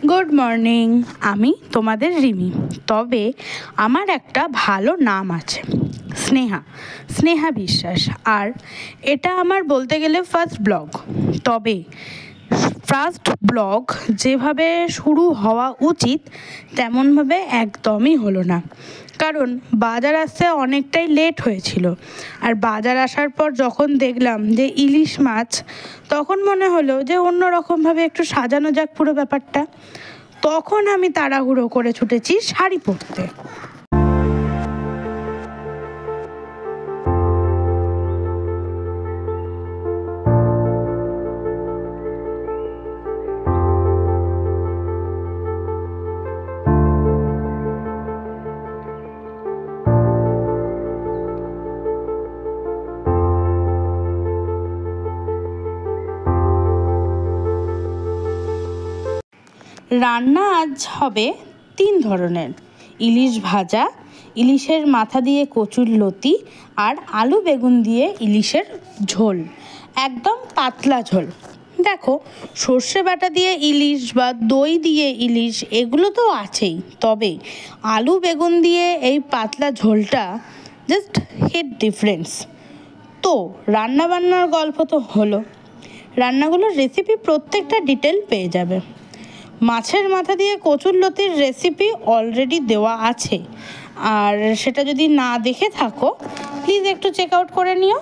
Good morning. আমি তোমাদের রিমি। তবে আমার একটা ভালো নাম আছে, স্নেহা বিশ্বাস। আর এটা আমার বলতে গেলে ফার্স্ট ব্লগ। তবে ফার্স্ট ব্লগ যেভাবে শুরু হওয়া উচিত তেমনভাবে একদমই হলো না, কারণ বাজার আসতে অনেকটাই লেট হয়েছিল। আর বাজার আসার পর যখন দেখলাম যে ইলিশ মাছ, তখন মনে হলো যে অন্যরকমভাবে একটু সাজানো যাক পুরো ব্যাপারটা। তখন আমি তাড়াহুড়ো করে ছুটেছি শাড়ি পরতে। রান্না আজ হবে 3 ধরনের: ইলিশ ভাজা, ইলিশের মাথা দিয়ে কচুর লতি, আর আলু বেগুন দিয়ে ইলিশের ঝোল, একদম পাতলা ঝোল। দেখো, সর্ষে বাটা দিয়ে ইলিশ বা দই দিয়ে ইলিশ এগুলো তো আছেই, তবে আলু বেগুন দিয়ে এই পাতলা ঝোলটা জাস্ট হিট ডিফারেন্স। তো রান্নাবান্নার গল্প তো হলো, রান্নাগুলোর রেসিপি প্রত্যেকটা ডিটেল পেয়ে যাবে। মাছের মাথা দিয়ে কচুরলতির রেসিপি অলরেডি দেওয়া আছে, আর সেটা যদি না দেখে থাকো প্লিজ একটু চেক আউট করে নিও।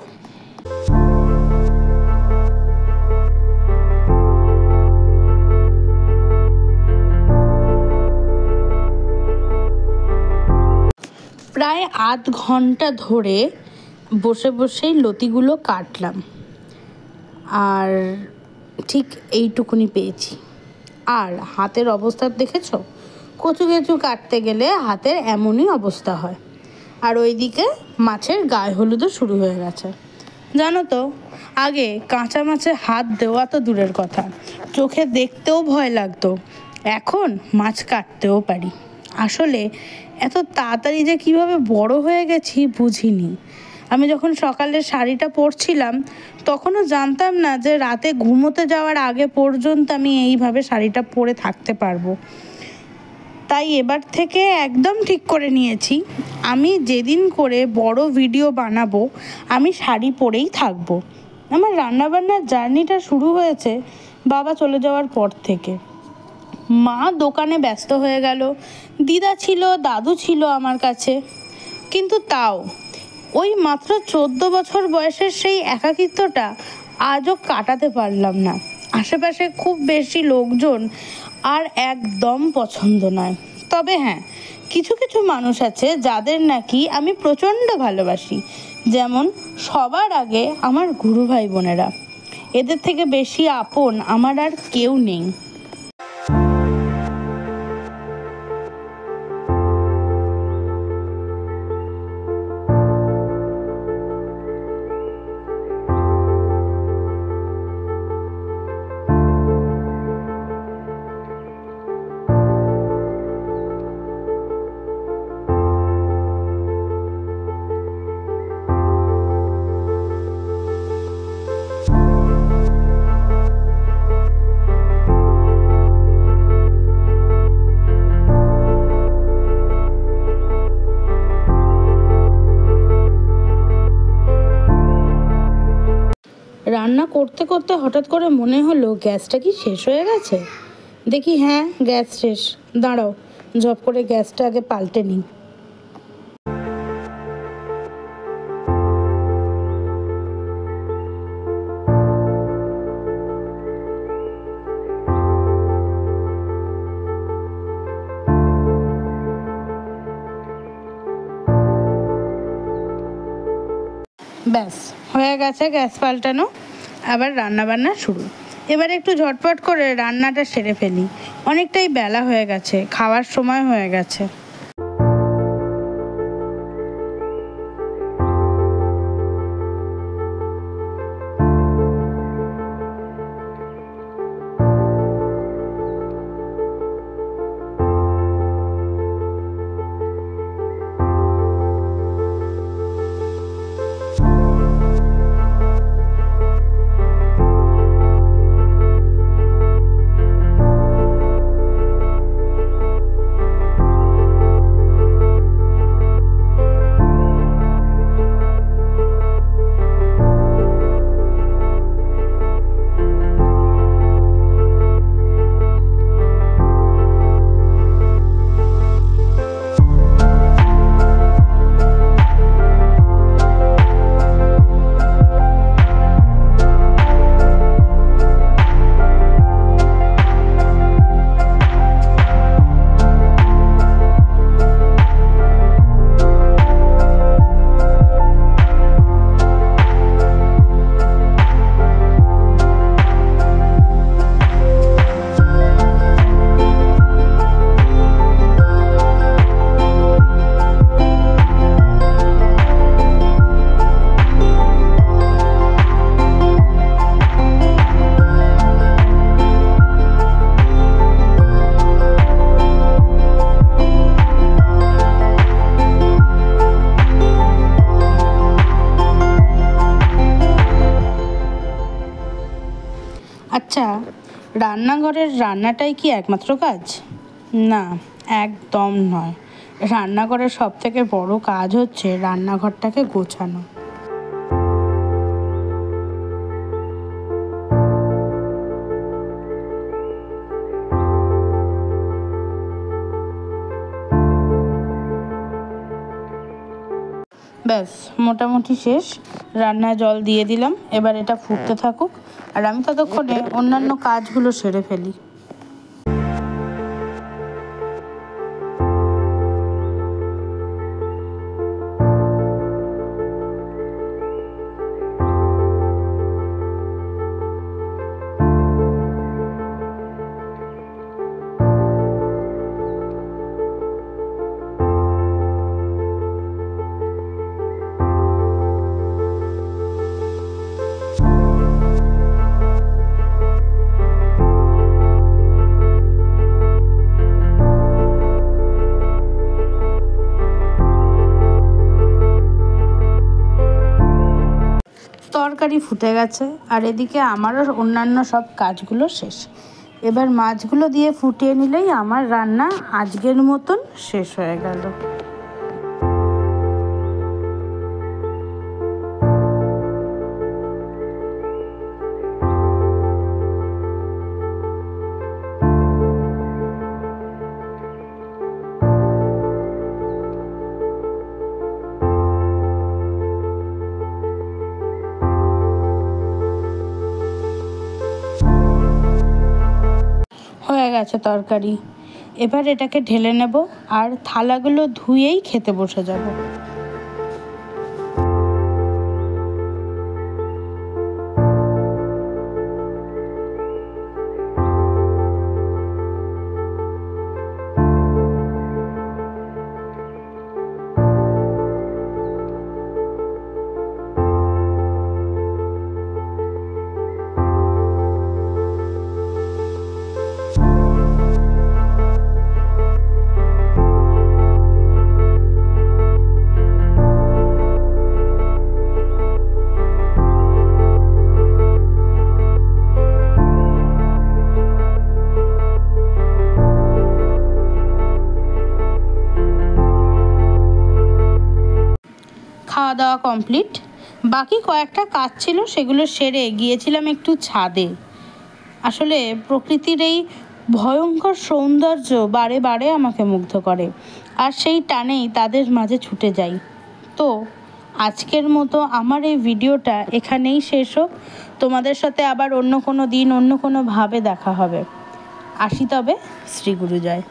প্রায় আধ ঘন্টা ধরে বসে বসেই লতিগুলো কাটলাম, আর ঠিক এইটুকুনি পেয়েছি। আর হাতের অবস্থা দেখেছো? কচু কেঁচু কাটতে গেলে হাতের এমনই অবস্থা হয়। আর ওইদিকে মাছের গায়ে হলুদও শুরু হয়ে গেছে। জানো তো, আগে কাঁচা মাছে হাত দেওয়া তো দূরের কথা, চোখে দেখতেও ভয় লাগতো। এখন মাছ কাটতেও পারি। আসলে এত তাড়াতাড়ি যে কীভাবে বড় হয়ে গেছি বুঝিনি। আমি যখন সকালে শাড়িটা পরছিলাম তখনও জানতাম না যে রাতে ঘুমোতে যাওয়ার আগে পর্যন্ত আমি এইভাবে শাড়িটা পরে থাকতে পারবো। তাই এবার থেকে একদম ঠিক করে নিয়েছি, আমি যেদিন করে বড় ভিডিও বানাবো আমি শাড়ি পরেই থাকবো। আমার রান্নাবান্নার জার্নিটা শুরু হয়েছে বাবা চলে যাওয়ার পর থেকে। মা দোকানে ব্যস্ত হয়ে গেল, দিদা ছিল, দাদু ছিল আমার কাছে, কিন্তু তাও ওই মাত্র 14 বছর বয়সের সেই একাকিত্বটা আজও কাটাতে পারলাম না। আশেপাশে খুব বেশি লোকজন আর একদম পছন্দ নয়। তবে হ্যাঁ, কিছু কিছু মানুষ আছে যাদের নাকি আমি প্রচণ্ড ভালোবাসি, যেমন সবার আগে আমার গুরু ভাই বোনেরা। এদের থেকে বেশি আপন আমার আর কেউ নেই। রান্না করতে করতে হঠাৎ করে মনে হলো গ্যাসটা কি শেষ হয়ে গেছে। দেখি হ্যাঁ, গ্যাস শেষ। দাঁড়াও, ঝপ করে গ্যাসটা আগে পাল্টে নিই। ব্যাস হয়ে গেছে গ্যাস পাল্টানো, আবার রান্নাবান্না শুরু। এবার একটু ঝটপট করে রান্নাটা সেরে ফেলি, অনেকটাই বেলা হয়ে গেছে, খাওয়ার সময় হয়ে গেছে। রান্নাঘরের রান্নাটাই কি একমাত্র কাজ? না, একদম নয়। রান্নাঘরের সবথেকে বড় কাজ হচ্ছে রান্নাঘরটাকে গোছানো। ব্যাস মোটামুটি শেষ। রান্নায় জল দিয়ে দিলাম, এবার এটা ফুটতে থাকুক আর আমি ততক্ষণে অন্যান্য কাজগুলো সেরে ফেলি। তরকারি ফুটে গেছে আর এদিকে আমারও অন্যান্য সব কাজগুলো শেষ। এবার মাছগুলো দিয়ে ফুটিয়ে নিলেই আমার রান্না আজকের মতন শেষ হয়ে গেল। হয়ে গেছে তরকারি, এবার এটাকে ঢেলে নেব আর থালাগুলো ধুয়েই খেতে বসে যাব। খাওয়া দাওয়া কমপ্লিট। বাকি কয়েকটা কাজ ছিল, সেগুলো সেরে গিয়েছিলাম একটু ছাদে। আসলে প্রকৃতির এই ভয়ঙ্কর সৌন্দর্য বারে বারে আমাকে মুগ্ধ করে, আর সেই টানেই তাদের মাঝে ছুটে যাই। তো আজকের মতো আমার এই ভিডিওটা এখানেই শেষ হোক। তোমাদের সাথে আবার অন্য কোনো দিন অন্য কোনোভাবে দেখা হবে। আসি তবে, শ্রী গুরু জয়।